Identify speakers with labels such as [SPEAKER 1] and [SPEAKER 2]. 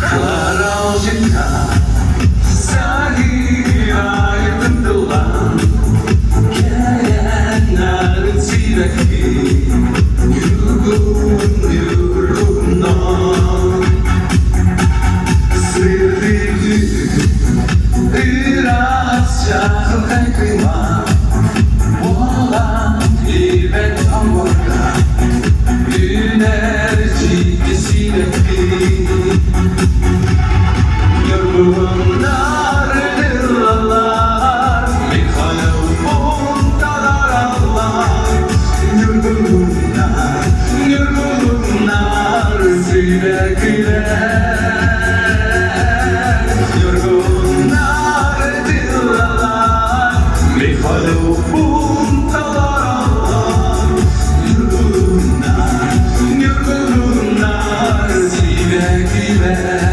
[SPEAKER 1] Karanlıkta sahil aydınlığa gelenler sürekli yürümden sevdiğim birazca kaykıyma olan bir hamurda enerji sürekli yorgunlar dırlar bir kalbim daralar yorgunlar sürekli yorgunlar dırlar bir kalbim daralar yorgunlar sürekli